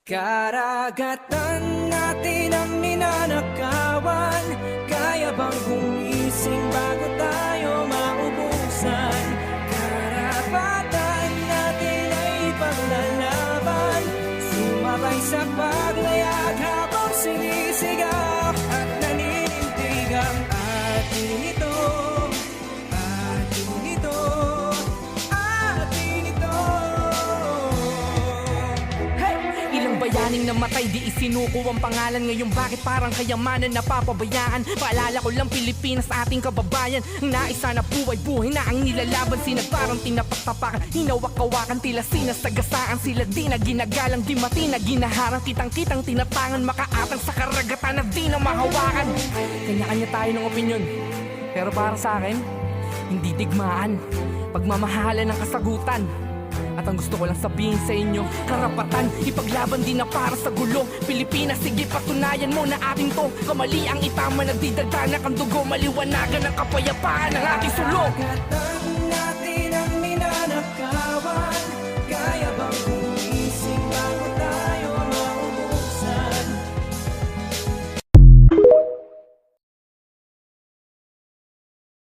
Karagatan natin ang ninanakawan. Kaya bang gumising bago tayo maubusan? Karapatan natin ay ipaglalaban. Sumabay sa paglayag habang sinisigaw at naninindig ang ating ito. Ating ito. Ating ito. Hey! Ilang bayaning namatay, di isinuko ang pangalan. Ngayon bakit parang kayamanan napapabayaan? Paalala ko lang, Pilipinas ating kababayan. Ang nais sana buhay-buhay na ang nilalaban. Sinagparang tinapak-tapakan, hinawak-kawakan, tila sinasagasaan. Sila di na ginagalang, di mati na ginaharang. Kitang-kitang tinatangan, makaatang sa karagatan na di na mahawakan. Kanya-kanya tayo ng opinyon, pero para sa akin, hindi digmaan, pagmamahalan ng kasagutan. At ang gusto ko lang sabihin sa inyo, karapatan, ipaglaban din na para sa gulo. Pilipinas, sige patunayan mo na ating to. Kamali ang itama, nagdidadanak ang dugo, maliwanagan ang kapayapaan ng ating sulong. Karagatan